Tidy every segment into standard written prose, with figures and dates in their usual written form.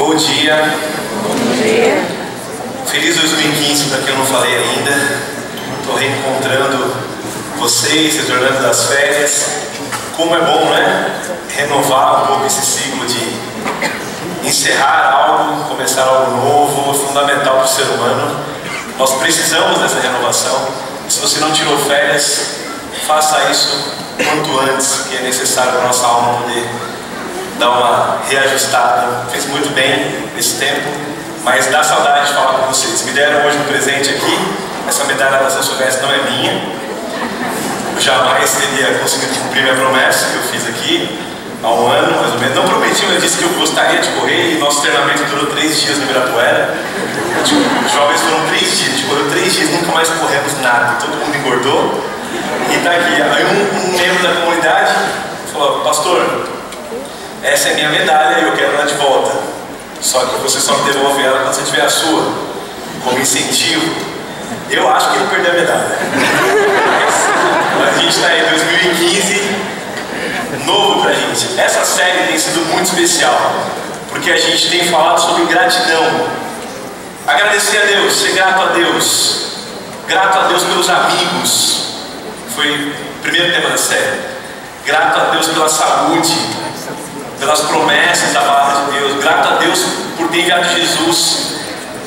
Bom dia. Bom dia. Feliz 2015 para quem eu não falei ainda. Estou reencontrando vocês, retornando das férias. Como é bom, né? Renovar um pouco esse ciclo de encerrar algo, começar algo novo, é fundamental para o ser humano. Nós precisamos dessa renovação. Se você não tirou férias, faça isso quanto antes, que é necessário para a nossa alma poder dar uma reajustada. Fez muito bem nesse tempo, mas dá saudade de falar com vocês. Me deram hoje um presente aqui. Essa medalha da São Silvestre não é minha. Eu jamais teria conseguido cumprir minha promessa que eu fiz aqui há um ano, mais ou menos. Não prometi, mas disse que eu gostaria de correr, e nosso treinamento durou 3 dias no Ibirapuera. Os jovens foram 3 dias, a gente correu 3 dias, nunca mais corremos nada. Todo mundo engordou. E tá aqui. Aí um membro da comunidade falou: pastor, essa é minha medalha e eu quero ela de volta. Só que você só me devolve ela quando você tiver a sua, como incentivo. Eu acho que eu perdi a medalha. Mas a gente está em 2015, novo pra gente. Essa série tem sido muito especial, porque a gente tem falado sobre gratidão. Agradecer a Deus, ser grato a Deus. Grato a Deus pelos amigos. Foi o primeiro tema da série. Grato a Deus pela saúde, pelas promessas da palavra de Deus. Grato a Deus por ter enviado Jesus.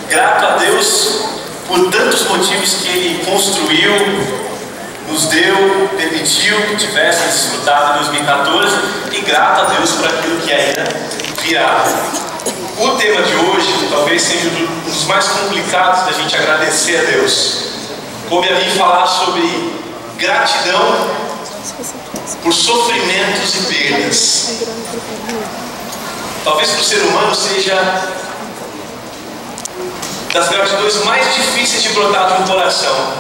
Grato a Deus por tantos motivos que Ele construiu, nos deu, permitiu que tivéssemos desfrutado em 2014, e grato a Deus por aquilo que ainda virá. O tema de hoje talvez seja um dos mais complicados da gente agradecer a Deus. Coube a mim falar sobre gratidão por sofrimentos e perdas. Talvez para o ser humano seja das gratidões mais difíceis de brotar de um coração.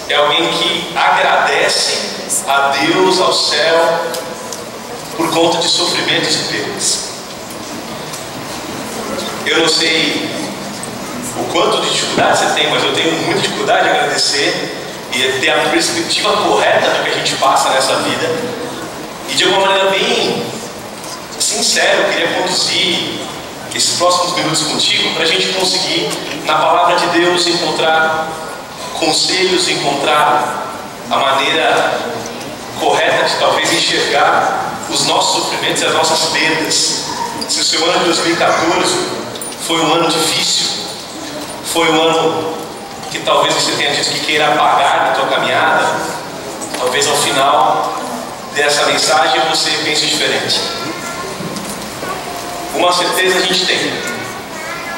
É alguém que agradece a Deus, ao céu, por conta de sofrimentos e perdas. Eu não sei o quanto de dificuldade você tem, mas eu tenho muita dificuldade de agradecer e ter a perspectiva correta do que a gente passa nessa vida. E de alguma maneira bem sincero, eu queria conduzir esses próximos minutos contigo para a gente conseguir, na palavra de Deus, encontrar conselhos, encontrar a maneira correta de talvez enxergar os nossos sofrimentos e as nossas perdas. Se o seu ano de 2014 foi um ano difícil, foi um ano que talvez você tenha dito que queira apagar na tua caminhada, talvez ao final dessa mensagem você pense diferente. Uma certeza a gente tem: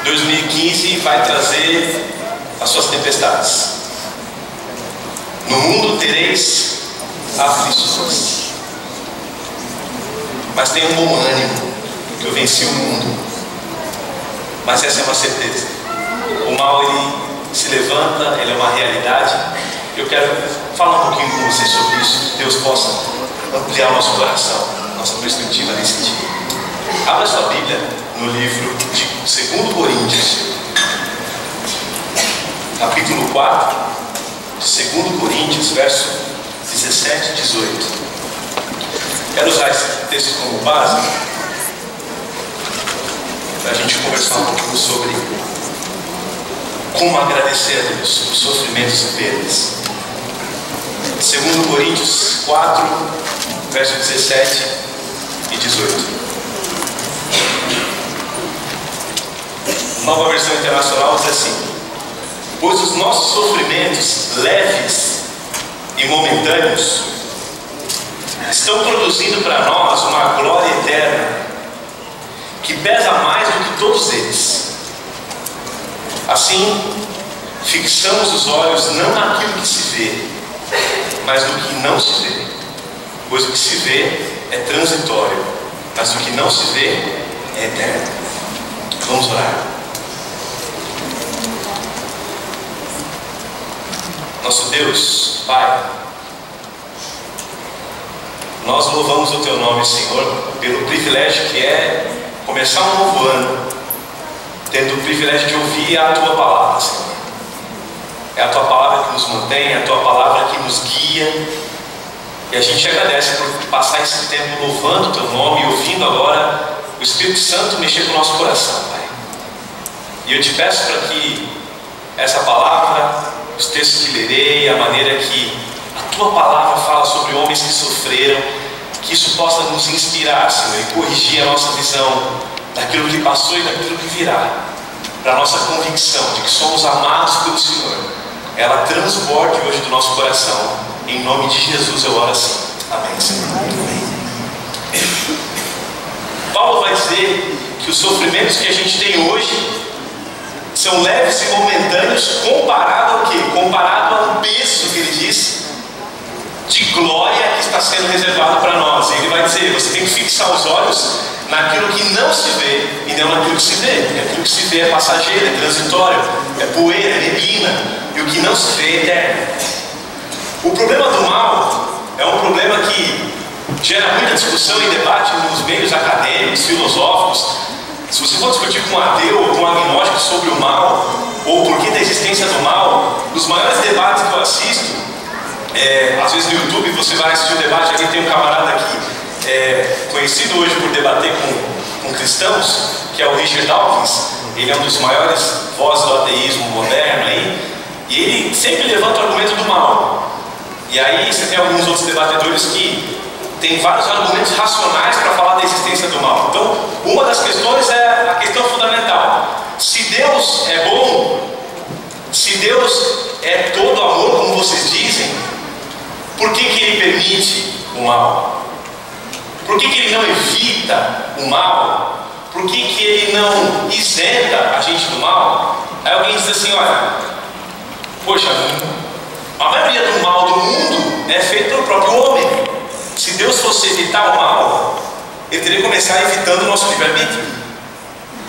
2015 vai trazer as suas tempestades. No mundo tereis aflições, mas tenha um bom ânimo, que eu venci o mundo. Mas essa é uma certeza: o mal ele se levanta, ele é uma realidade. Eu quero falar um pouquinho com você sobre isso, que Deus possa ampliar o nosso coração, nossa perspectiva nesse dia. Abra sua Bíblia no livro de 2 Coríntios, capítulo 4, de 2 Coríntios, verso 17 e 18. Quero usar esse texto como base para a gente conversar um pouquinho sobre como agradecer a Deus por sofrimentos e perdas. 2 Coríntios 4, verso 17 e 18. Nova versão internacional diz assim: pois os nossos sofrimentos leves e momentâneos estão produzindo para nós uma glória eterna que pesa mais do que todos eles. Assim, fixamos os olhos não naquilo que se vê, mas no que não se vê. Pois o que se vê é transitório, mas o que não se vê é eterno. Vamos orar. Nosso Deus, Pai, nós louvamos o Teu nome, Senhor, pelo privilégio que é começar um novo ano, tendo o privilégio de ouvir a Tua palavra, Senhor. É a Tua palavra que nos mantém, é a Tua palavra que nos guia, e a gente agradece por passar esse tempo louvando o Teu nome e ouvindo agora o Espírito Santo mexer com o nosso coração, Pai. E eu te peço para que essa palavra, os textos que lerei, a maneira que a tua palavra fala sobre homens que sofreram, que isso possa nos inspirar, Senhor, e corrigir a nossa visão daquilo que passou e daquilo que virá, para a nossa convicção de que somos amados pelo Senhor, ela transborde hoje do nosso coração. Em nome de Jesus eu oro assim. Amém, Senhor. Amém. Paulo vai dizer que os sofrimentos que a gente tem hoje são leves e momentâneos comparado ao quê? Comparado ao peso que ele diz de glória que está sendo reservado para nós. E ele vai dizer, você tem que fixar os olhos naquilo que não se vê e não naquilo que se vê. Aquilo que se vê é passageiro, é transitório, é poeira, é neblina, e o que não se vê é eterno. O problema do mal é um problema que gera muita discussão e debate nos meios acadêmicos, filosóficos. Se você for discutir com um ateu ou com um agnóstico sobre o mal, ou o porquê da existência do mal, os maiores debates que eu assisto, às vezes no YouTube você vai assistir um debate, aqui tem um camarada aqui, conhecido hoje por debater com cristãos, que é o Richard Dawkins. Ele é um dos maiores vozes do ateísmo moderno aí, e ele sempre levanta o argumento do mal. E aí você tem alguns outros debatedores que tem vários argumentos racionais para falar da existência do mal. Então, uma das questões é a questão fundamental. Se Deus é bom, se Deus é todo amor, como vocês dizem, por que Ele permite o mal? Por que Ele não evita o mal? Por que Ele não isenta a gente do mal? Aí alguém diz assim, olha, poxa, a maioria do mal do mundo é feito pelo próprio homem. Se Deus fosse evitar o mal, Ele teria que começar evitando o nosso livre-arbítrio.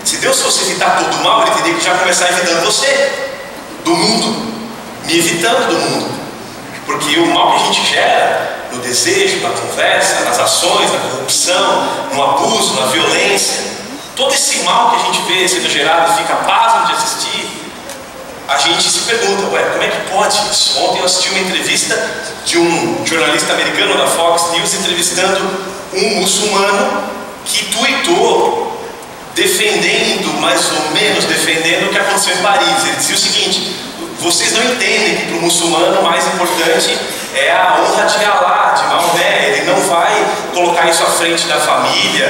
Se Deus fosse evitar todo o mal, Ele teria que já começar evitando você do mundo, me evitando do mundo. Porque o mal que a gente gera no desejo, na conversa, nas ações, na corrupção, no abuso, na violência, todo esse mal que a gente vê sendo gerado e fica pasmo de assistir, a gente se pergunta, ué, como é que pode isso? Ontem eu assisti uma entrevista de um jornalista americano da Fox News entrevistando um muçulmano que tuitou defendendo, mais ou menos defendendo o que aconteceu em Paris. Ele dizia o seguinte, vocês não entendem que para o muçulmano o mais importante é a honra de Allah, de Maomé. Ele não vai colocar isso à frente da família,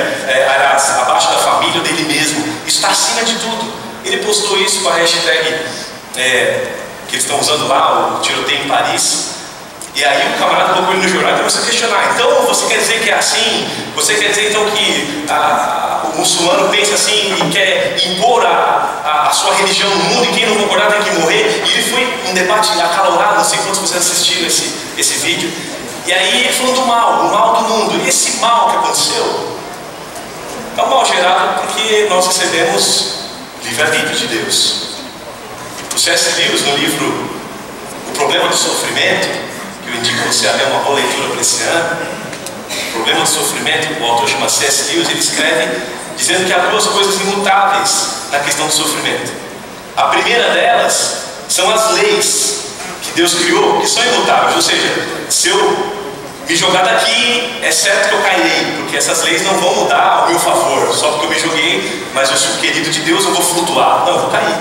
abaixo da família ou dele mesmo. Isso está acima de tudo. Ele postou isso com a hashtag que eles estão usando lá, o tiroteio em Paris. E aí o camarada colocou ele no jornal e começou a questionar. Então você quer dizer que é assim? Você quer dizer então que o muçulmano pensa assim e quer impor a sua religião no mundo, e quem não concordar tem que morrer? E ele foi um debate acalorado, não sei quantos vocês assistiram esse vídeo. E aí ele falou do mal, o mal do mundo. E esse mal que aconteceu é um mal gerado porque nós recebemos livre-arbítrio de Deus. O C.S. Lewis, no livro O Problema do Sofrimento, que eu indico você a ler, uma boa leitura para esse ano, O Problema do Sofrimento, o autor chama C.S. Lewis, ele escreve dizendo que há duas coisas imutáveis na questão do sofrimento. A primeira delas são as leis que Deus criou, que são imutáveis, ou seja, se eu me jogar daqui, é certo que eu cairei, porque essas leis não vão mudar ao meu favor, só porque eu me joguei, mas eu sou querido de Deus, eu vou flutuar. Não, eu vou cair.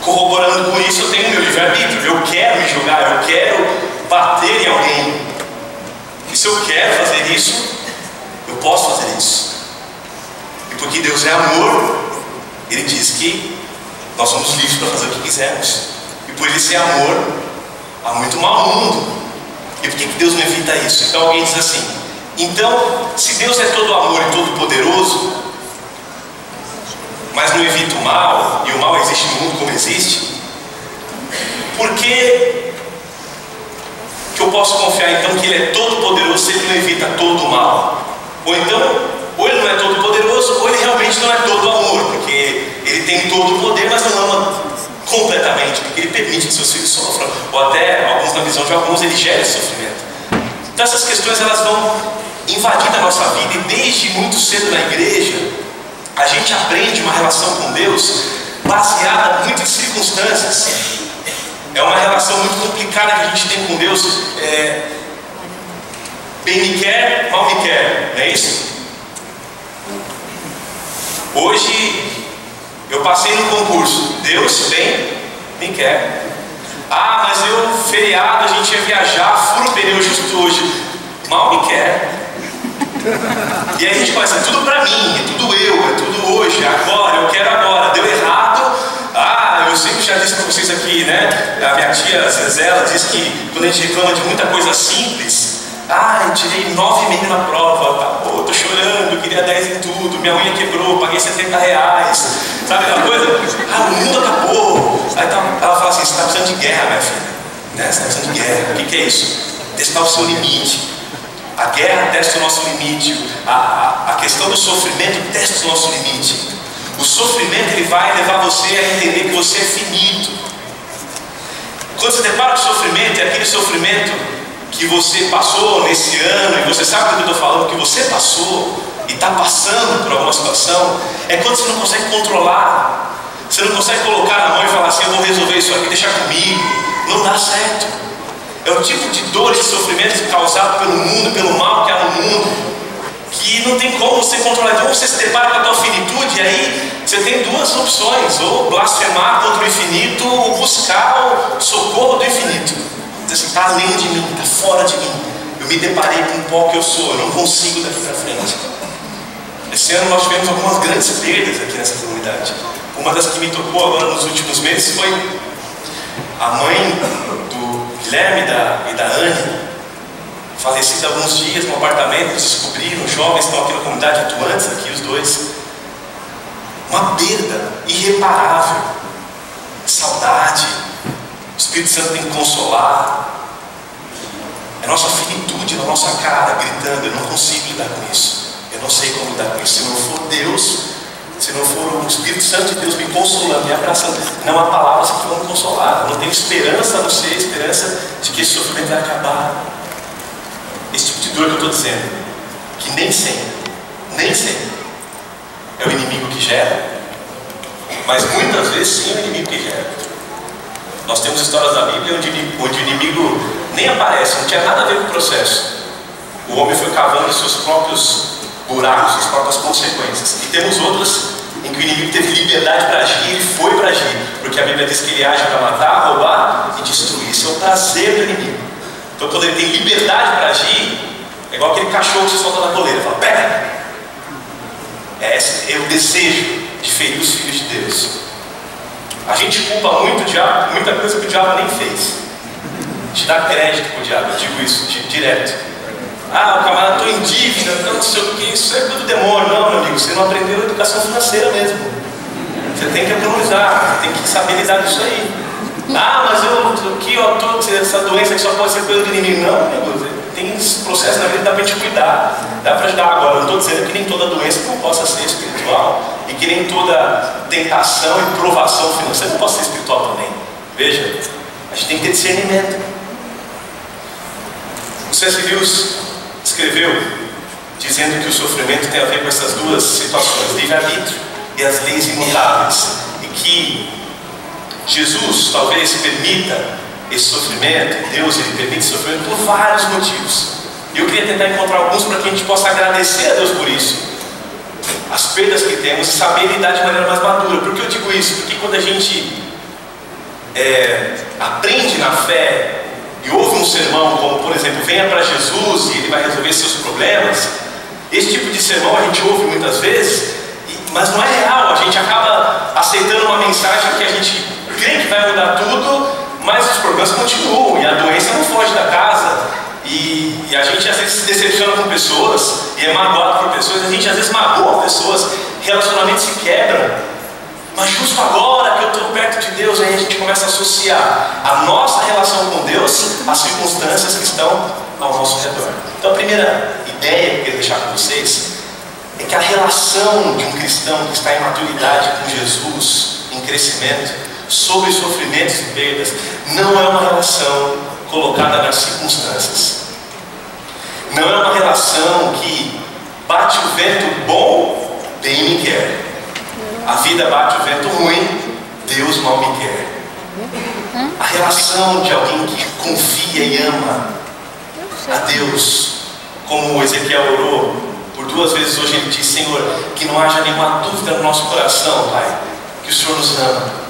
Corroborando com isso, eu tenho o meu livre-arbítrio. Eu quero me jogar, eu quero bater em alguém. E se eu quero fazer isso, eu posso fazer isso. E porque Deus é amor, Ele diz que nós somos livres para fazer o que quisermos. E por Ele ser amor, há muito mal no mundo. E por que Deus não evita isso? Então alguém diz assim, então, se Deus é todo amor e todo poderoso, mas não evita o mal, e o mal existe no mundo como existe, por que eu posso confiar então que Ele é todo poderoso se Ele não evita todo o mal? Ou então, ou Ele não é todo poderoso, ou Ele realmente não é todo amor, porque Ele tem todo o poder, mas não ama completamente, porque Ele permite que seus filhos sofram, ou até, alguns na visão de alguns, Ele gera esse sofrimento. Então essas questões elas vão invadindo a nossa vida, e desde muito cedo na igreja a gente aprende uma relação com Deus baseada muito em circunstâncias. É uma relação muito complicada que a gente tem com Deus. Bem me quer, mal me quer, não é isso? Hoje Eu passei no concurso. Deus bem me quer. Ah, mas eu, feriado, a gente ia viajar, furo o pneu justo hoje. Mal me quer. E aí a gente começa, é tudo pra mim, é tudo eu, é tudo hoje, agora, eu quero agora. Deu errado. Ah, eu sempre já disse pra vocês aqui, né? A minha tia Zezela diz que quando a gente reclama de muita coisa simples, eu tirei 9,5 na prova, tá, pô, tô chorando, eu queria 10 em tudo, minha unha quebrou, paguei R$70. Sabe aquela coisa? O mundo acabou. Aí ela fala assim, você tá precisando de guerra, minha filha. Né? Você tá precisando de guerra. O que é isso? Testar o seu limite. A guerra testa o nosso limite. A questão do sofrimento testa o nosso limite. O sofrimento ele vai levar você a entender que você é finito. Quando você depara com o sofrimento, é aquele sofrimento que você passou nesse ano, e você sabe do que eu estou falando, que você passou e está passando por alguma situação, é quando você não consegue controlar, você não consegue colocar na mão e falar assim, eu vou resolver isso aqui, deixa comigo. Não dá certo. É o tipo de dor e sofrimento causado pelo mundo, pelo mal que há no mundo, que não tem como você controlar. Então você se depara com a tua finitude, e aí você tem duas opções: ou blasfemar contra o infinito, ou buscar o socorro do infinito. Diz assim, está além de mim, está fora de mim. Eu me deparei com o pó que eu sou, eu não consigo daqui para frente. Esse ano nós tivemos algumas grandes perdas aqui nessa comunidade. Uma das que me tocou agora nos últimos meses foi a mãe do Guilherme e da Anne, falecida há alguns dias no apartamento. Descobriram, jovens estão aqui na comunidade, atuantes aqui, os dois. Uma perda irreparável. Saudade. O Espírito Santo tem que consolar. É nossa finitude na nossa cara, gritando, eu não consigo lidar com isso. Eu não sei como lidar com isso. Se não for Deus, se não for o Espírito Santo de Deus me consolando, me abraçando, não há palavras que vão me consolar. Eu não tenho esperança, a não ser esperança de que esse sofrimento vai acabar. Esse tipo de dor que eu estou dizendo, que nem sempre é o inimigo que gera, mas muitas vezes sim é o inimigo que gera. Nós temos histórias da Bíblia onde o inimigo nem aparece, não tinha nada a ver com o processo. O homem foi cavando os seus próprios buracos, suas próprias consequências. E temos outras em que o inimigo teve liberdade para agir, ele foi para agir, porque a Bíblia diz que ele age para matar, roubar e destruir. Isso é o prazer do inimigo. Então quando ele tem liberdade para agir, é igual aquele cachorro que você solta na coleira, fala, pega! É o desejo de ferir os filhos de Deus. A gente culpa muito o diabo, muita coisa que o diabo nem fez. A gente dá crédito para o diabo, eu digo isso direto. O camarada, estou em dívida, não sei o que, isso é tudo demônio. Não, meu amigo, você não aprendeu educação financeira mesmo. Você tem que economizar, tem que saber lidar com isso aí. Mas eu aqui, essa doença que só pode ser pelo inimigo. Não, meu Deus, tem esse processo na vida, dá para a gente cuidar, dá para ajudar. Agora, não estou dizendo que nem toda doença não possa ser espiritual, e que nem toda tentação e provação financeira não possa ser espiritual também. Veja, a gente tem que ter discernimento. O C.S. Lewis escreveu dizendo que o sofrimento tem a ver com essas duas situações, livre-arbítrio e as leis imutáveis, e que Jesus talvez permita esse sofrimento, Deus ele permite esse sofrimento por vários motivos. E eu queria tentar encontrar alguns para que a gente possa agradecer a Deus por isso, as perdas que temos, e saber lidar de maneira mais madura. Por que eu digo isso? Porque quando a gente aprende na fé e ouve um sermão como, por exemplo, venha para Jesus e ele vai resolver seus problemas, esse tipo de sermão a gente ouve muitas vezes, mas não é real. A gente acaba aceitando uma mensagem que a gente crê que vai mudar tudo, mas os problemas continuam e a doença não foge da casa, e a gente às vezes se decepciona com pessoas e é magoado por pessoas, a gente às vezes magoa pessoas, relacionamentos se quebram. Mas justo agora que eu estou perto de Deus, aí a gente começa a associar a nossa relação com Deus às circunstâncias que estão ao nosso redor. Então a primeira ideia que eu quero deixar com vocês é que a relação de um cristão que está em maturidade com Jesus, em crescimento, sobre sofrimentos e perdas, não é uma relação colocada nas circunstâncias. Não é uma relação que bate o vento bom, bem me quer. A vida bate o vento ruim, Deus mal me quer. A relação de alguém que confia e ama a Deus, como Ezequiel orou por 2 vezes hoje, ele diz, Senhor, que não haja nenhuma dúvida no nosso coração, Pai, que o o Senhor nos ama.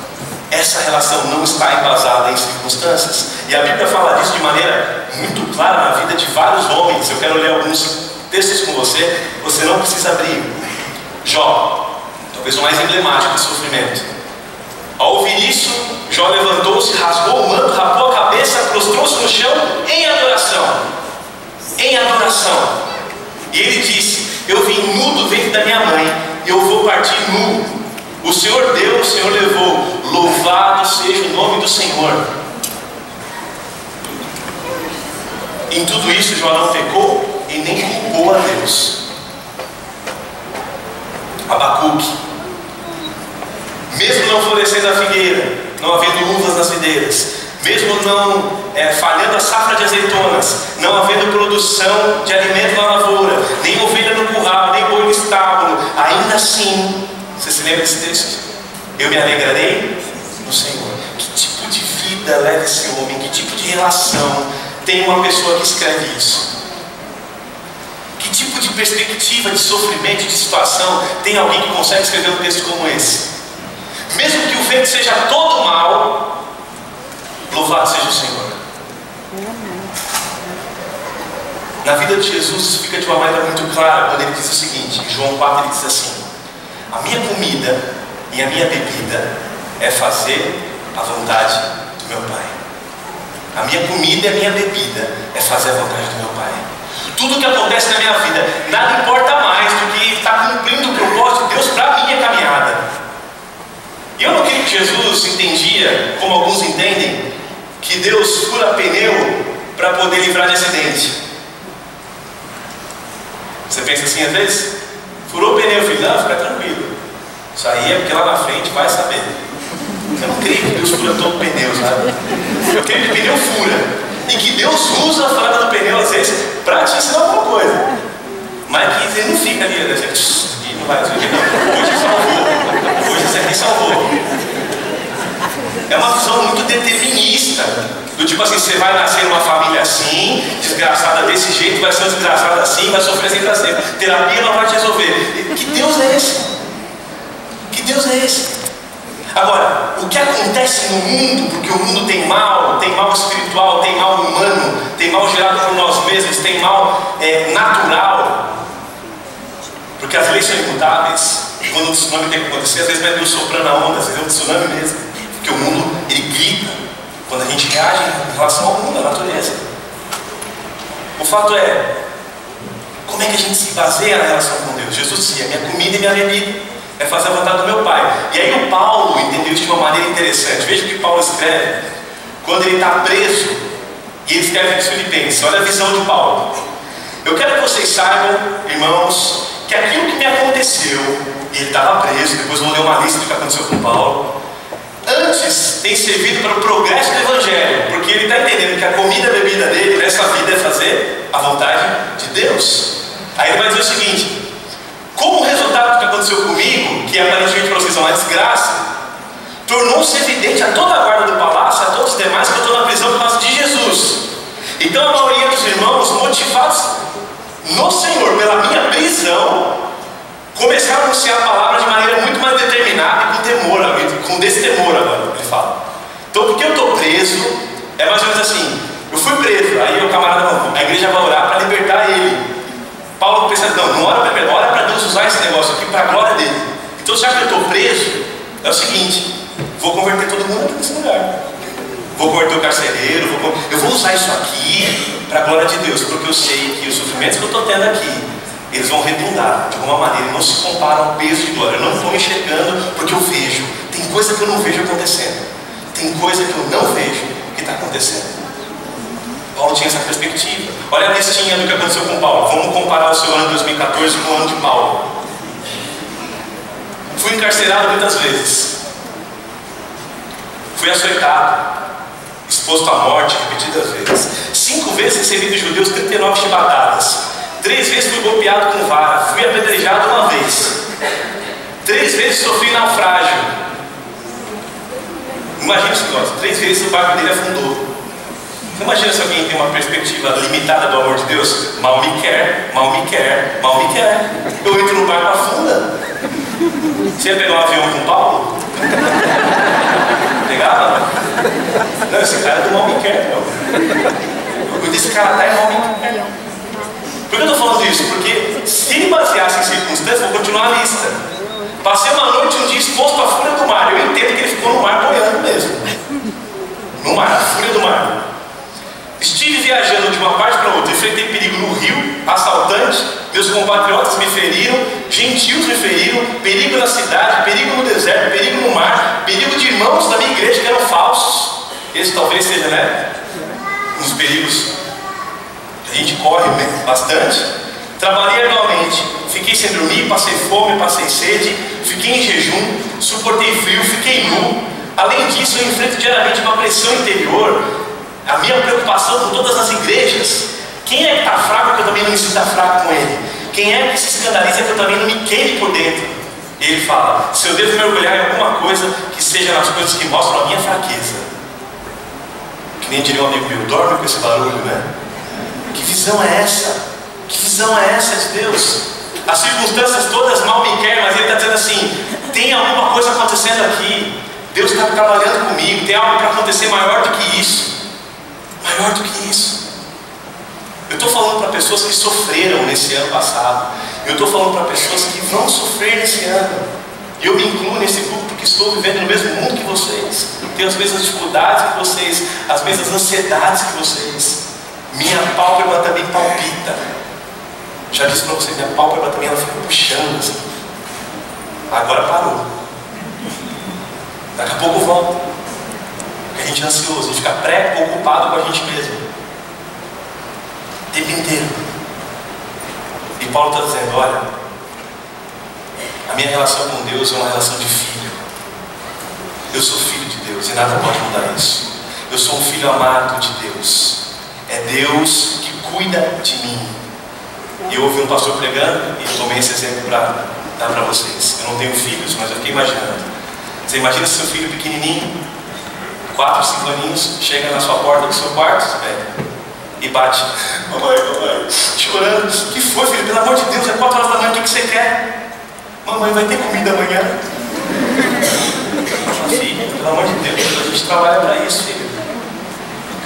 Essa relação não está embasada em circunstâncias. E a Bíblia fala disso de maneira muito clara na vida de vários homens. Eu quero ler alguns textos com você. Você não precisa abrir. Jó, talvez o mais emblemático de sofrimento. Ao ouvir isso, Jó levantou-se, rasgou o manto, rapou a cabeça, prostrou-se no chão em adoração. Em adoração. E ele disse: eu vim nu do ventre da minha mãe, eu vou partir nu. O Senhor deu, o Senhor levou. Louvado seja o nome do Senhor. Em tudo isso, Jó não pecou e nem culpou a Deus. Abacuque. Mesmo não florescendo a figueira, não havendo uvas nas videiras, mesmo não falhando a safra de azeitonas, não havendo produção de alimento na lavoura, nem ovelha no curral, nem boi no estábulo, ainda assim, você se lembra desse texto? Eu me alegrarei no Senhor. Que tipo de vida leva esse homem? Que tipo de relação tem uma pessoa que escreve isso? Que tipo de perspectiva de sofrimento, de situação tem alguém que consegue escrever um texto como esse? Mesmo que o vento seja todo mal, louvado seja o Senhor. Na vida de Jesus isso fica de uma maneira muito clara quando ele diz o seguinte, em João 4 ele diz assim: a minha comida e a minha bebida é fazer a vontade do meu Pai. A minha comida e a minha bebida é fazer a vontade do meu Pai. Tudo que acontece na minha vida, nada importa mais do que estar cumprindo o propósito de Deus para a minha caminhada. E eu não creio que Jesus entendia, como alguns entendem, que Deus fura pneu para poder livrar de acidente. Você pensa assim às vezes? Furou o pneu, filho, não, fica tranquilo. Isso aí é porque lá na frente vai saber. Eu não creio que Deus fura todo o pneu, sabe? Eu creio que o pneu fura. E que Deus usa a furada do pneu às vezes para te ensinar alguma coisa. Mas que ele não fica ali, né? E não vai resolver, não. Hoje salvou. Hoje isso aqui salvou. É uma visão muito determinista. Do tipo assim, você vai nascer numa família assim, desgraçada desse jeito, vai ser desgraçada assim, vai sofrer sempre assim. Terapia não vai te resolver. Que Deus é esse? Que Deus é esse? Agora, o que acontece no mundo, porque o mundo tem mal espiritual, tem mal humano, tem mal gerado por nós mesmos, tem mal natural, porque as leis são imutáveis, e quando o tsunami tem que acontecer, às vezes não é Deus soprando a onda, às vezes é um tsunami mesmo, porque o mundo, ele grita, quando a gente reage em relação ao mundo, à natureza. O fato é, como é que a gente se baseia na relação com Deus? Jesus dizia, minha comida e minha bebida é fazer a vontade do meu Pai. E aí o Paulo entendeu isso de uma maneira interessante. Veja o que Paulo escreve quando ele está preso, e ele escreve nos Filipenses. Olha a visão de Paulo. Eu quero que vocês saibam, irmãos, que aquilo que me aconteceu, e ele estava preso, depois eu vou ler uma lista do que aconteceu com Paulo, antes tem servido para o progresso do Evangelho, porque ele está entendendo que a comida e a bebida dele nessa vida é fazer a vontade de Deus. Aí ele vai dizer o seguinte: como resultado do que aconteceu comigo, que aparentemente para vocês é uma desgraça, tornou-se evidente a toda a guarda do palácio, a todos os demais, que eu estou na prisão por causa de Jesus. Então a maioria dos irmãos, motivados no Senhor pela minha prisão, começaram a anunciar a palavra de maneira muito mais determinada e com temor, com destemor agora, ele fala. Então, porque eu estou preso, é mais ou menos assim, eu fui preso, aí o camarada, a igreja vai orar para libertar ele. Paulo pensa, não ora para Deus usar esse negócio aqui para a glória dele. Então, já que eu estou preso, é o seguinte, vou converter todo mundo aqui nesse lugar. Vou converter o carcereiro, eu vou usar isso aqui para a glória de Deus, porque eu sei que os sofrimentos que eu estou tendo aqui, eles vão redundar de alguma maneira, não se comparam ao peso de glória. Eu não estou enxergando porque eu vejo. Tem coisa que eu não vejo acontecendo. Tem coisa que eu não vejo que está acontecendo. Paulo tinha essa perspectiva. Olha a listinha do que aconteceu com Paulo. Vamos comparar o seu ano de 2014 com o ano de Paulo. Fui encarcerado muitas vezes. Fui açoitado, exposto à morte repetidas vezes. 5 vezes recebi dos judeus 39 chibatadas. 3 vezes fui golpeado com vara. Fui apedrejado 1 vez. 3 vezes sofri naufrágio. Imagina esse negócio. 3 vezes o barco dele afundou. Imagina se alguém tem uma perspectiva limitada do amor de Deus. Mal me quer, mal me quer, mal me quer. Eu entro no barco, afunda. Você ia pegar um avião com Paulo? Pegava? Não, esse cara é do mal me quer, meu. Eu disse, esse cara tá é mal me quer. Por que eu tô falando isso? Porque se ele baseasse em circunstâncias, eu vou continuar a lista. Passei uma noite, um dia exposto à fúria do mar. Eu entendo que ele ficou no mar boiando mesmo. No mar, a fúria do mar. Estive viajando de uma parte para outra, enfrentei perigo no rio, assaltantes, meus compatriotas me feriram, gentios me feriram, perigo na cidade, perigo no deserto, perigo no mar, perigo de irmãos da minha igreja que eram falsos. Esse talvez seja, né? Um dos perigos que a gente corre bastante. Trabalhei arduamente, fiquei sem dormir, passei fome, passei sede, fiquei em jejum, suportei frio, fiquei nu. Além disso, eu enfrento diariamente uma pressão interior, a minha preocupação com todas as igrejas. Quem é que está fraco que eu também não me sinta fraco com ele? Quem é que se escandaliza que eu também não me queime por dentro? E ele fala, se eu devo mergulhar em alguma coisa, que seja nas coisas que mostram a minha fraqueza. Que nem diria um amigo meu, dorme com esse barulho, né? Que visão é essa? Que visão é essa de Deus? As circunstâncias todas mal me querem, mas ele está dizendo assim, tem alguma coisa acontecendo aqui. Deus está trabalhando comigo, tem algo para acontecer maior do que isso. Maior do que isso. Eu estou falando para pessoas que sofreram nesse ano passado. Eu estou falando para pessoas que vão sofrer nesse ano. E eu me incluo nesse grupo porque estou vivendo no mesmo mundo que vocês. Tenho as mesmas dificuldades que vocês, as mesmas ansiedades que vocês. Minha pálpebra também palpita. Já disse para vocês, minha pálpebra também ela fica puxando assim. Agora parou. Daqui a pouco volta. Porque a gente é ansioso, a gente fica preocupado com a gente mesmo. O tempo inteiro. E Paulo está dizendo, olha, a minha relação com Deus é uma relação de filho. Eu sou filho de Deus e nada pode mudar isso. Eu sou um filho amado de Deus. É Deus que cuida de mim. E eu ouvi um pastor pregando e tomei esse exemplo para dar para vocês. Eu não tenho filhos, mas eu fiquei imaginando. Você imagina seu filho pequenininho, 4, 5 aninhos, chega na sua porta do seu quarto, velho, e bate. Mamãe, mamãe, chorando. O que foi, filho? Pelo amor de Deus, é 4 horas da manhã, o que você quer? Mamãe, vai ter comida amanhã? Filho, pelo amor de Deus, a gente trabalha para isso, filho.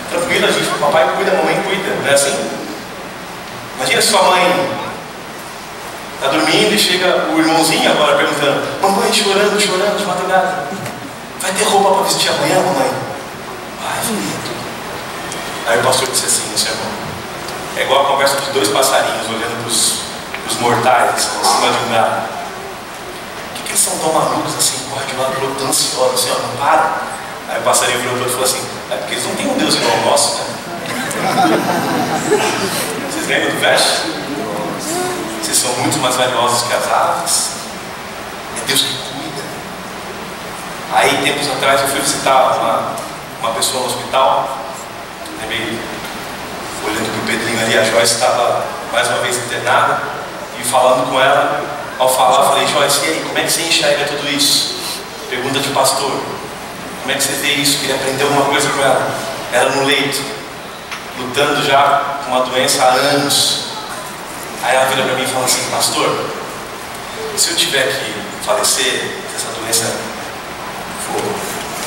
Tranquilo, a gente, o papai cuida, a mamãe cuida, não é assim? Imagina sua mãe está dormindo e chega o irmãozinho agora perguntando, mamãe, chorando de madrugada. Vai ter roupa para vestir amanhã, mamãe? Vai, filho. Aí o pastor disse assim no sermão, é igual a conversa de 2 passarinhos olhando para os mortais em cima de um galho. Por que eles são tão malucos assim, correm de um lado para o outro, tão ansiosos assim, ó, não para? Aí o passarinho virou para o outro e falou assim, é porque eles não têm um Deus igual ao nosso, né? Vocês lembram do verso? Vocês são muito mais valiosos que as aves. É Deus que cuida. Aí, tempos atrás, eu fui visitar uma pessoa no hospital. Lembrei, olhando para o Pedrinho ali, a Joyce estava mais uma vez internada. E falando com ela, ao falar, eu falei, Joyce, e aí, como é que você enxerga tudo isso? Pergunta de pastor. Como é que você vê isso? Queria aprender alguma coisa com ela. Ela no leito, lutando já com uma doença há anos. Aí ela vira para mim e fala assim, pastor, se eu tiver que falecer, se essa doença for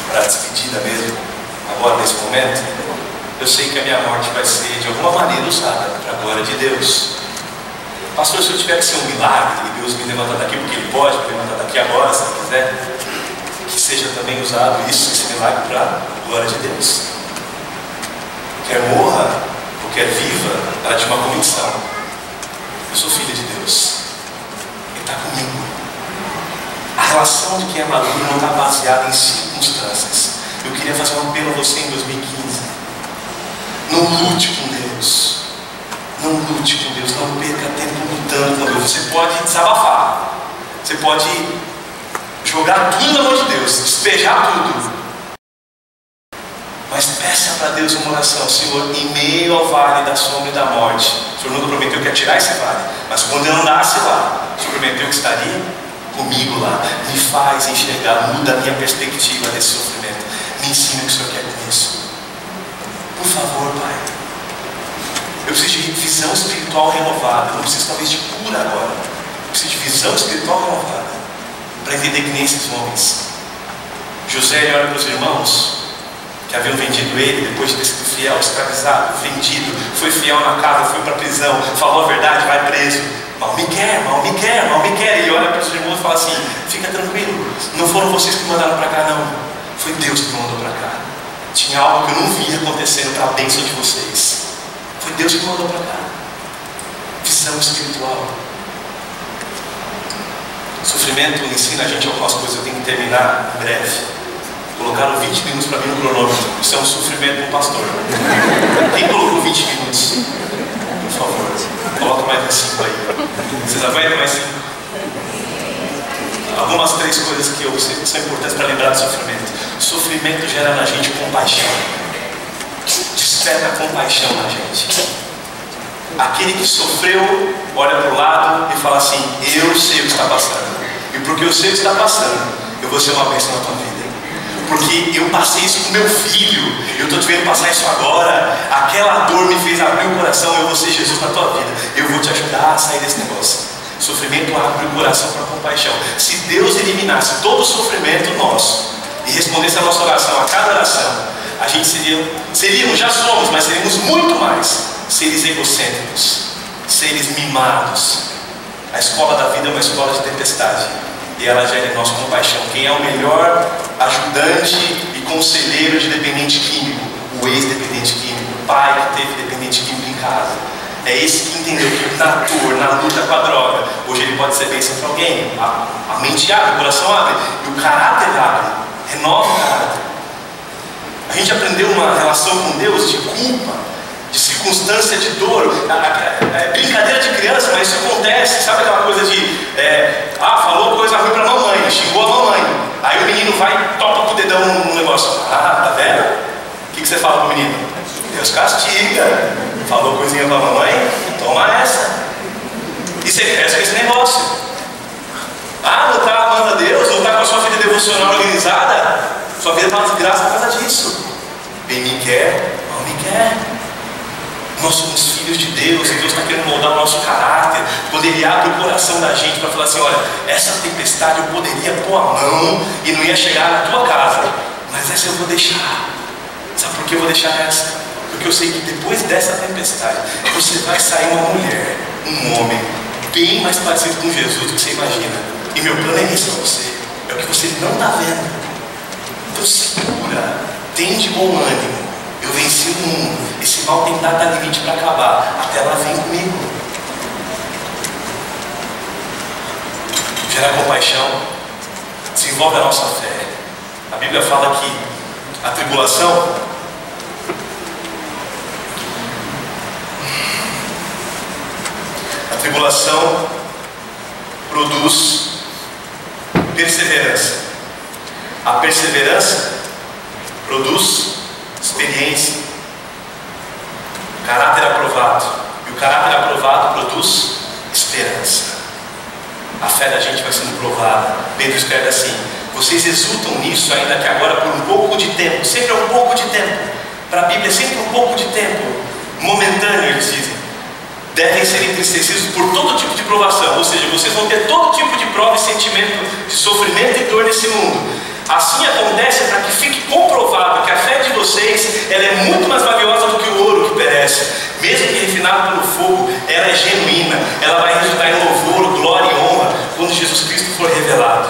para despedida mesmo, agora nesse momento, eu sei que a minha morte vai ser de alguma maneira usada para a glória de Deus. Pastor, se eu tiver que ser um milagre, e Deus me levantar daqui, porque Ele pode me levantar daqui agora, se Ele quiser, que seja também usado esse milagre para a glória de Deus. Quer morra ou quer viva, ela tinha uma convicção. Eu sou filho de Deus. Ele está comigo. A relação de quem é maduro não está baseada em circunstâncias. Eu queria fazer um apelo a você em 2015. Não lute com Deus. Não lute com Deus. Não perca tempo lutando com Deus. Você pode desabafar. Você pode jogar tudo na mão de Deus. Despejar tudo. Mas peça para Deus uma oração. Senhor, em meio ao vale da sombra e da morte, o Senhor nunca prometeu que ia tirar esse vale, mas quando eu andasse lá, o Senhor prometeu que estaria comigo lá. Me faz enxergar, muda a minha perspectiva desse sofrimento. Me ensina o que o Senhor quer com isso. Por favor, Pai. Eu preciso de visão espiritual renovada. Eu não preciso talvez de cura agora. Eu preciso de visão espiritual renovada para entender que nem esses homens José ele olha para os irmãos que haviam vendido ele, depois de ter sido fiel, escravizado, vendido, foi fiel na casa, foi para a prisão, falou a verdade, vai preso. Mal me quer, mal me quer, mal me quer. E olha para os irmãos e fala assim: fica tranquilo, não foram vocês que me mandaram para cá, não. Foi Deus que me mandou para cá. Tinha algo que eu não via acontecendo para a bênção de vocês. Foi Deus que me mandou para cá. Visão espiritual. Sofrimento ensina a gente algumas coisas. Eu tenho que terminar em breve. Colocaram 20 minutos para mim no cronômetro. Isso é um sofrimento do pastor. Quem colocou 20 minutos? Por favor, coloca mais uns 5 aí. Vocês aguentam mais 5? Algumas 3 coisas que eu sei que são importantes para lembrar do sofrimento. O sofrimento gera na gente compaixão. Desperta compaixão na gente. Aquele que sofreu olha para o lado e fala assim: eu sei o que está passando. E porque eu sei o que está passando, eu vou ser uma bênção na tua vida. Porque eu passei isso com meu filho, eu estou te vendo passar isso agora. Aquela dor me fez abrir o coração. Eu vou ser Jesus na tua vida. Eu vou te ajudar a sair desse negócio. Sofrimento abre o coração para compaixão. Se Deus eliminasse todo o sofrimento nosso e respondesse a nossa oração, a cada oração, a gente seríamos, já somos, mas seríamos muito mais seres egocêntricos, seres mimados. A escola da vida é uma escola de tempestade. E ela gera em nós compaixão. Quem é o melhor ajudante e conselheiro de dependente químico? O ex-dependente químico, o pai que teve dependente químico em casa. É esse que entendeu que na dor, na luta com a droga, hoje ele pode ser bênção para alguém. A mente abre, o coração abre, e o caráter abre, renova o caráter. A gente aprendeu uma relação com Deus de culpa, de circunstância, de dor. É brincadeira de criança, mas isso acontece. Sabe aquela coisa de falou coisa ruim para a mamãe, xingou a mamãe, aí o menino vai e topa com o dedão no negócio. Tá vendo? O que você fala pro menino? Deus castiga. Falou coisinha para a mamãe, toma essa. E você cresce com esse negócio. Não está amando a Deus, não está com a sua vida devocional organizada, sua vida está uma desgraça por causa disso. Bem me quer, mal me quer. Nós somos filhos de Deus e Deus está querendo moldar o nosso caráter. Quando Ele abre o coração da gente para falar assim: olha, essa tempestade eu poderia pôr a mão e não ia chegar na tua casa, mas essa eu vou deixar. Sabe por que eu vou deixar essa? Porque eu sei que depois dessa tempestade você vai sair uma mulher, um homem bem mais parecido com Jesus do que você imagina. E meu plano é esse para você. É o que você não está vendo. Então segura, tem de bom ânimo. Eu venci o mundo. Esse mal tem data limite para acabar. Até ela vem comigo. Gerar compaixão desenvolve a nossa fé. A Bíblia fala que a tribulação produz perseverança. A perseverança produz experiência. Caráter aprovado. E o caráter aprovado produz esperança. A fé da gente vai sendo provada. Pedro escreve assim: vocês exultam nisso, ainda que agora por um pouco de tempo. Sempre é um pouco de tempo. Para a Bíblia é sempre um pouco de tempo. Momentâneo, eles dizem. Devem ser entristecidos por todo tipo de provação. Ou seja, vocês vão ter todo tipo de prova e sentimento de sofrimento e dor nesse mundo. Assim acontece para que fique comprovado que a fé de vocês ela é muito mais valiosa do que o ouro que perece. Mesmo que refinado pelo fogo, ela é genuína. Ela vai resultar em louvor, glória e honra quando Jesus Cristo for revelado.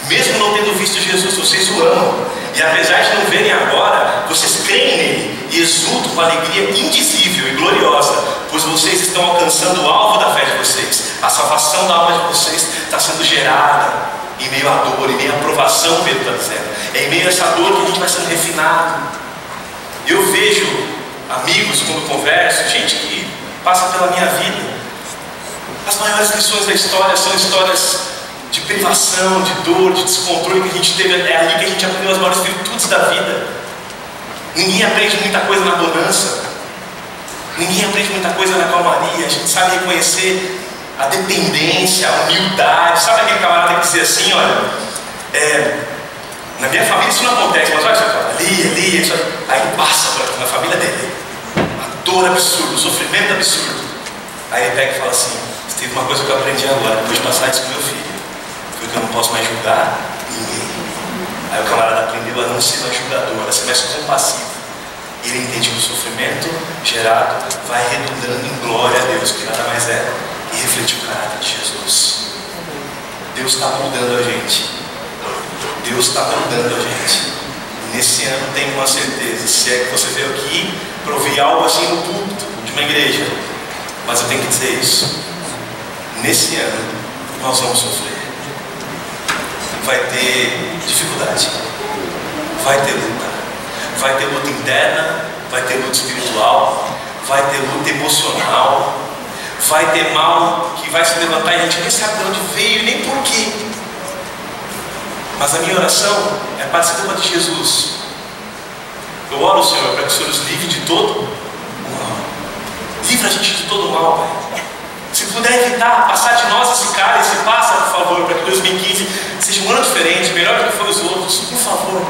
Mesmo não tendo visto Jesus, vocês o amam. E apesar de não verem agora, vocês creem nele e exultam com alegria indizível e gloriosa, pois vocês estão alcançando o alvo da fé de vocês. A salvação da alma de vocês está sendo gerada em meio à dor, em meio à provação, Pedro está dizendo. É em meio a essa dor que a gente vai sendo refinado. Eu vejo amigos, quando converso, gente que passa pela minha vida. As maiores lições da história são histórias de privação, de dor, de descontrole que a gente teve. É ali que a gente aprendeu as maiores virtudes da vida. Ninguém aprende muita coisa na bonança. Ninguém aprende muita coisa na calmaria. A gente sabe reconhecer a dependência, a humildade. Sabe aquele camarada que dizia assim: olha, na minha família isso não acontece, mas olha só, ali, isso, aí passa na família dele. Uma dor absurda, um sofrimento absurdo. Aí ele pega e fala assim: tem uma coisa que eu aprendi agora, depois de passar isso com meu filho, foi que eu não posso mais julgar ninguém. Aí o camarada aprende aprendendo a não ser mais julgador, a ser mais compassivo. Ele entende que o sofrimento gerado vai redundando em glória a Deus, que nada mais é que refletir o caráter de Jesus. Deus está mudando a gente. Deus está mudando a gente. Nesse ano tenho uma certeza, se é que você veio aqui para ouvir algo assim no púlpito de uma igreja, mas eu tenho que dizer isso. Nesse ano nós vamos sofrer. Vai ter dificuldade, vai ter luta. Vai ter luta interna, vai ter luta espiritual, vai ter luta emocional, vai ter mal que vai se levantar e a gente nem sabe de onde veio nem por quê. Mas a minha oração é parecida com a de Jesus. Eu oro, Senhor, para que o Senhor nos livre de todo o mal. Livra a gente de todo o mal, Pai. Se puder evitar, passar de nós esse cálice, passa, por favor, para que 2015 seja um ano diferente, melhor do que foram os outros, por favor.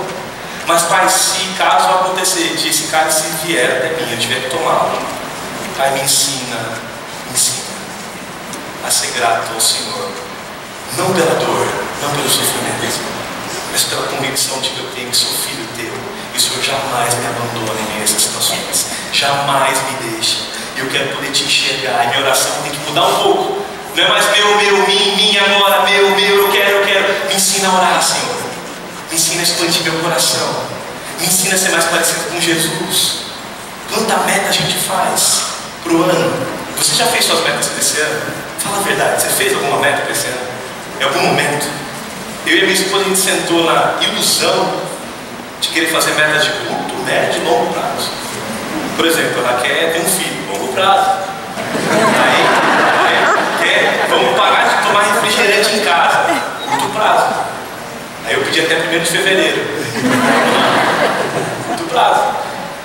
Mas, Pai, se caso acontecer de esse cálice vier até mim, eu tiver que tomá-lo, Pai, me ensina a ser grato ao Senhor, não pela dor, não pelo sofrimento, mas pela convicção de que eu tenho que sou filho teu, e o Senhor jamais me abandona em essas situações, jamais me deixa, e eu quero poder te enxergar, e minha oração tem que mudar um pouco, não é mais meu, mim, agora, meu, eu quero, me ensina a orar, Senhor. Me ensina a expandir meu coração. Me ensina a ser mais parecido com Jesus. Quanta meta a gente faz para o ano? Você já fez suas metas desse ano? Fala a verdade, você fez alguma meta para esse ano? Em algum momento? Eu e a minha esposa, a gente sentou na ilusão de querer fazer metas de curto, médio e longo prazo. Por exemplo, ela quer ter um filho, longo prazo. Aí vamos parar de tomar refrigerante em casa, curto prazo. Aí eu pedi até 1º de fevereiro. Muito prazo.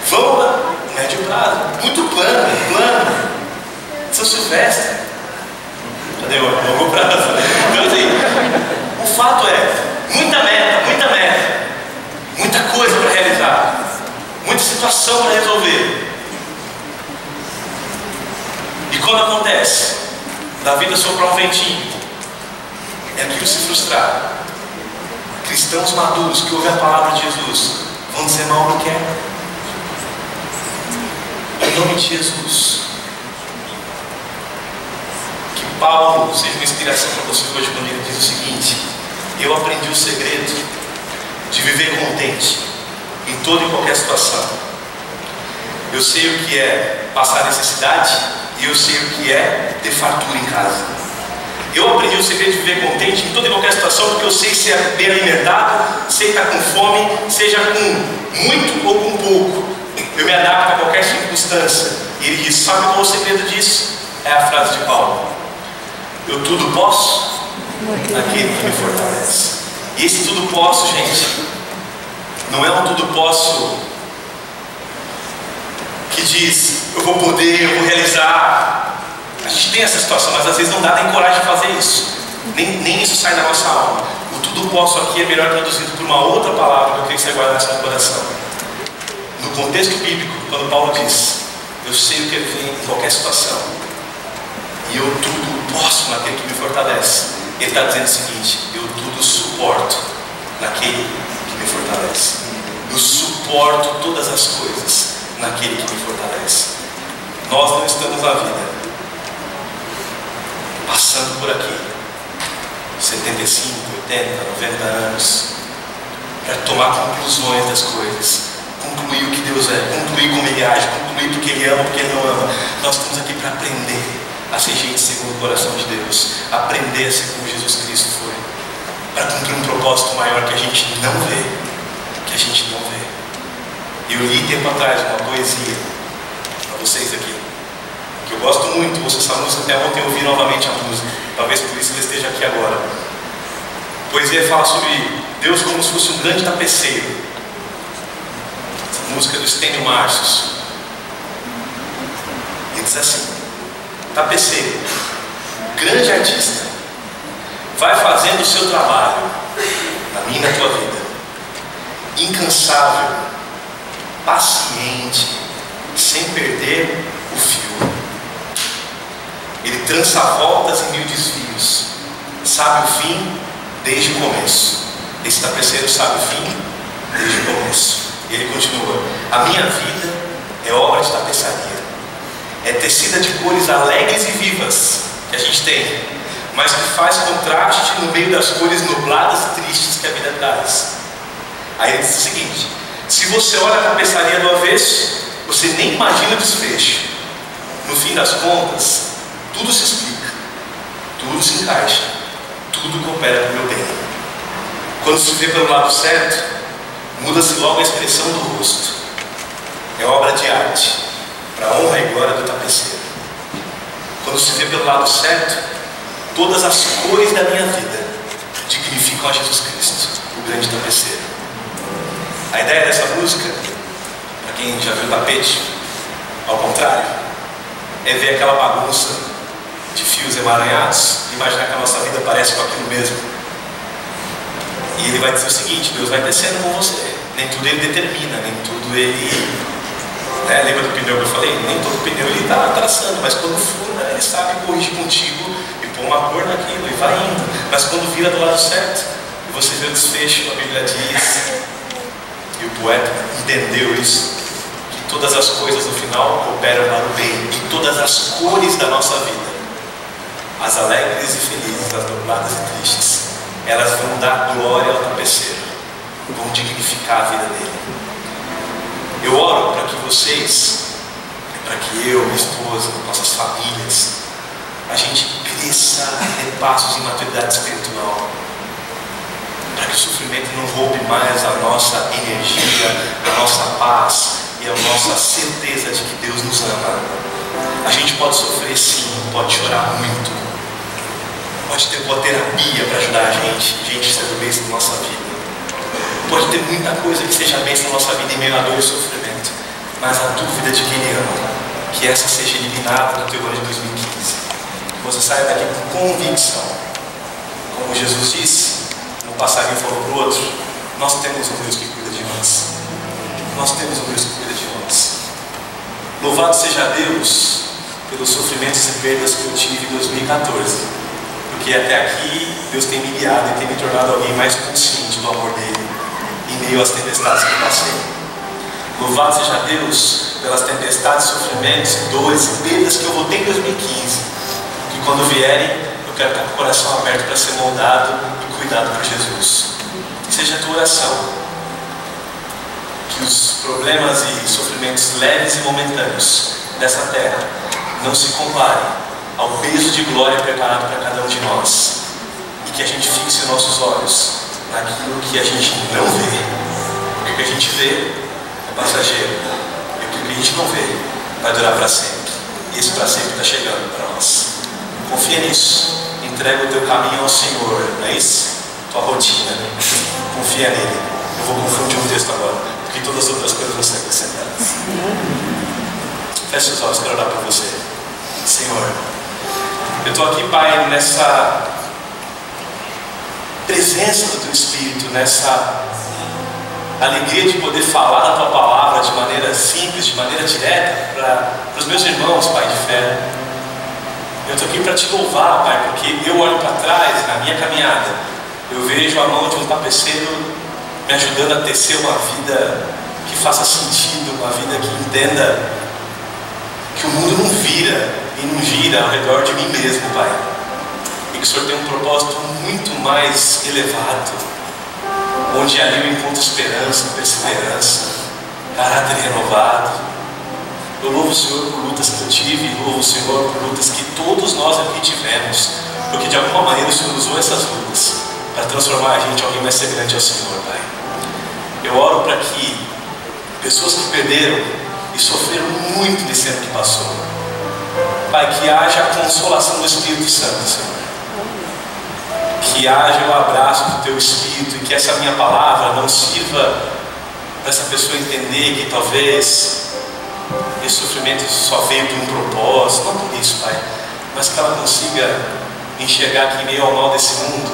Vamos lá, médio prazo. Muito plano. São Silvestre. Cadê o longo prazo? Então assim, o fato é, muita meta. Muita coisa para realizar. Muita situação para resolver. E quando acontece, da vida soprar um ventinho, é aquilo se frustrar. Cristãos maduros que ouvem a palavra de Jesus vão dizer mal não quer. Em nome de Jesus. Que Paulo seja uma inspiração para você hoje quando ele diz o seguinte: eu aprendi o segredo de viver contente em toda e qualquer situação. Eu sei o que é passar necessidade e eu sei o que é ter fartura em casa. Eu aprendi o segredo de viver contente em toda e qualquer situação, porque eu sei ser bem alimentado, sei estar com fome, seja com muito ou com pouco. Eu me adapto a qualquer circunstância. E ele diz, sabe qual é o segredo disso? É a frase de Paulo: eu tudo posso naquele que me fortalece. E esse tudo posso, gente, não é um tudo posso que diz, eu vou poder, eu vou realizar. A gente tem essa situação, mas às vezes não dá nem coragem de fazer isso. Nem isso sai da nossa alma. O tudo posso aqui é melhor traduzido por uma outra palavra que eu queria que você guardasse no coração. No contexto bíblico, quando Paulo diz, eu sei o que vem em qualquer situação, e eu tudo posso naquele que me fortalece, ele está dizendo o seguinte: eu tudo suporto naquele que me fortalece. Eu suporto todas as coisas naquele que me fortalece. Nós não estamos na vida passando por aqui 75, 80, 90 anos para tomar conclusões das coisas, concluir o que Deus é, concluir como Ele age, concluir porque Ele ama, porque Ele não ama. Nós estamos aqui para aprender a ser gente segundo o coração de Deus, aprender a ser como Jesus Cristo foi, para cumprir um propósito maior que a gente não vê, Eu li tempo atrás uma poesia para vocês aqui, que eu gosto muito, ouço essa música, até ontem eu ouvi novamente a música, talvez por isso ele esteja aqui agora. A poesia fala sobre Deus como se fosse um grande tapeceiro. Essa música é do Stênio Marcius. Ele diz assim: tapeceiro, grande artista, vai fazendo o seu trabalho, na minha e na tua vida, incansável, paciente, sem perder o fio. Ele trança voltas e mil desvios, sabe o fim desde o começo. Esse tapeceiro sabe o fim desde o começo. E ele continua: a minha vida é obra de tapeçaria, é tecida de cores alegres e vivas que a gente tem, mas que faz contraste no meio das cores nubladas e tristes que a vida traz. Aí ele diz o seguinte: se você olha a tapeçaria do avesso, você nem imagina o desfecho. No fim das contas, tudo se explica, tudo se encaixa, tudo coopera para o meu bem. Quando se vê pelo lado certo, muda-se logo a expressão do rosto. É obra de arte, para a honra e glória do tapeceiro. Quando se vê pelo lado certo, todas as cores da minha vida dignificam a Jesus Cristo, o grande tapeceiro. A ideia dessa música, para quem já viu o tapete, ao contrário, é ver aquela bagunça de fios emaranhados e imaginar que a nossa vida parece com aquilo mesmo. E ele vai dizer o seguinte: Deus vai descendo com você. Nem tudo ele determina, nem tudo ele... lembra do pneu que eu falei? Nem todo pneu ele está traçando, mas quando fura, ele sabe corrigir contigo e pôr uma cor naquilo e vai indo. Mas quando vira do lado certo, e você vê o desfecho, a Bíblia diz, e o poeta entendeu isso, que todas as coisas no final cooperam para o bem, e todas as cores da nossa vida, as alegres e felizes, as nubladas e tristes, elas vão dar glória ao tapeceiro, vão dignificar a vida dele. Eu oro para que vocês, para que eu, minha esposa, nossas famílias, a gente cresça em passos em maturidade espiritual, para que o sofrimento não roube mais a nossa energia, a nossa paz e a nossa certeza de que Deus nos ama. A gente pode sofrer sim, pode chorar muito, pode ter boa terapia para ajudar a gente seja bênção na nossa vida. Pode ter muita coisa que seja bênção na nossa vida em meio a dor e sofrimento, mas a dúvida de que Ele ama, que essa seja eliminada no teu ano de 2015. Que você saia daqui com convicção. Como Jesus disse, um passarinho falou para o outro: nós temos um Deus que cuida de nós. Nós temos um Deus que cuida de nós. Louvado seja Deus pelos sofrimentos e perdas que eu tive em 2014. Porque até aqui Deus tem me guiado e tem me tornado alguém mais consciente do amor dele em meio às tempestades que eu passei. Louvado seja Deus pelas tempestades, sofrimentos, dores e perdas que eu vou ter em 2015. Que quando vierem, eu quero estar com o coração aberto para ser moldado e cuidado por Jesus. Que seja a tua oração. Que os problemas e sofrimentos leves e momentâneos dessa terra não se comparem ao peso de glória preparado para cada um de nós. E que a gente fixe os nossos olhos naquilo que a gente não vê. Porque o que a gente vê é passageiro. E o que a gente não vê vai durar para sempre. E esse para sempre está chegando para nós. Confia nisso. Entrega o teu caminho ao Senhor. Não é isso? Tua rotina. Confia nele. Eu vou confundir um texto agora, porque todas as outras coisas vão ser acrescentadas. Feche os olhos, quero orar por você. Senhor, eu estou aqui, Pai, nessa presença do Teu Espírito, nessa alegria de poder falar da Tua Palavra de maneira simples, de maneira direta, para os meus irmãos, Pai, de fé. Eu estou aqui para Te louvar, Pai, porque eu olho para trás, na minha caminhada, eu vejo a mão de um tapeceiro me ajudando a tecer uma vida que faça sentido, uma vida que entenda que o mundo não vira e não gira ao redor de mim mesmo, Pai. E que o Senhor tem um propósito muito mais elevado, onde ali eu encontro esperança, perseverança, caráter renovado. Eu louvo o Senhor por lutas que eu tive, louvo o Senhor por lutas que todos nós aqui tivemos, porque de alguma maneira o Senhor usou essas lutas para transformar a gente em alguém mais semelhante ao Senhor, Pai. Eu oro para que pessoas que perderam e sofreram muito nesse ano que passou, Pai, que haja a consolação do Espírito Santo, Senhor. Que haja o abraço do Teu Espírito e que essa minha palavra não sirva para essa pessoa entender que talvez esse sofrimento só veio por um propósito, não por isso, Pai, mas que ela consiga enxergar que em meio ao mal desse mundo,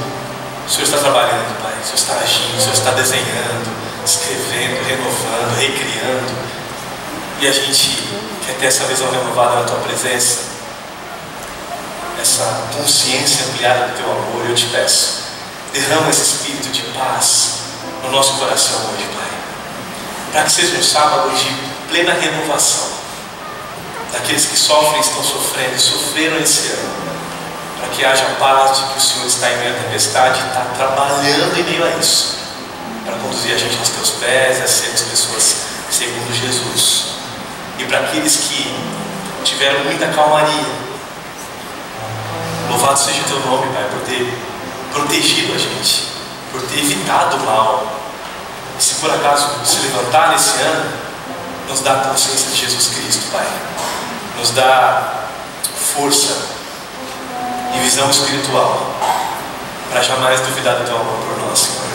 o Senhor está trabalhando, Pai, o Senhor está agindo, o Senhor está desenhando, escrevendo, renovando, recriando, e a gente quer ter essa visão renovada na Tua presença, essa consciência ampliada do Teu amor. Eu te peço, derrama esse espírito de paz, no nosso coração hoje, Pai. Para que seja um sábado de plena renovação daqueles que sofrem, estão sofrendo e sofreram esse ano. Para que haja paz de que o Senhor está em meio à tempestade e está trabalhando em meio a isso, para conduzir a gente aos teus pés, a sermos pessoas segundo Jesus. E para aqueles que tiveram muita calmaria, louvado seja o teu nome, Pai, por ter protegido a gente, por ter evitado o mal. E se por acaso se levantar nesse ano, nos dá a consciência de Jesus Cristo, Pai. Nos dá força e visão espiritual para jamais duvidar do teu amor por nós, Senhor.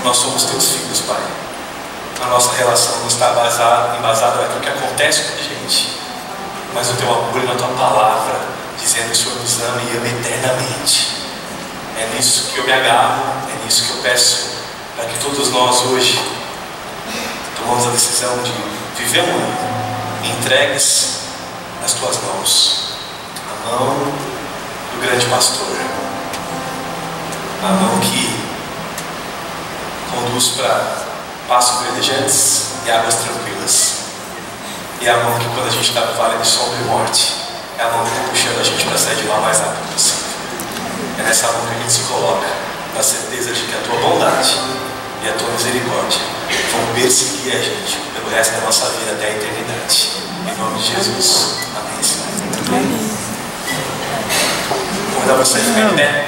Nós somos teus filhos, Pai. A nossa relação não está embasada naquilo que acontece com a gente, mas no teu amor e na tua palavra, dizendo que o Senhor nos ama e ama eternamente. É nisso que eu me agarro, é nisso que eu peço, para que todos nós hoje tomamos a decisão de viver um ano entregues nas tuas mãos, a mão do grande pastor, a mão que conduz para passos verdejantes e águas tranquilas, e a mão que, quando a gente está no vale de sombra e morte, é a mão que está puxando a gente para sair de lá o mais rápido possível. É nessa mão que a gente se coloca, na certeza de que a tua bondade e a tua misericórdia vão perseguir a gente pelo resto da nossa vida até a eternidade. Em nome de Jesus. Amém, Senhor. Vou convidar você a ficar em pé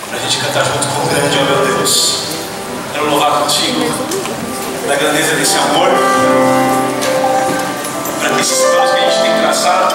para a gente cantar junto com o grande, ó meu Deus. Quero louvar contigo da grandeza desse amor, para que esses planos que a gente tem traçado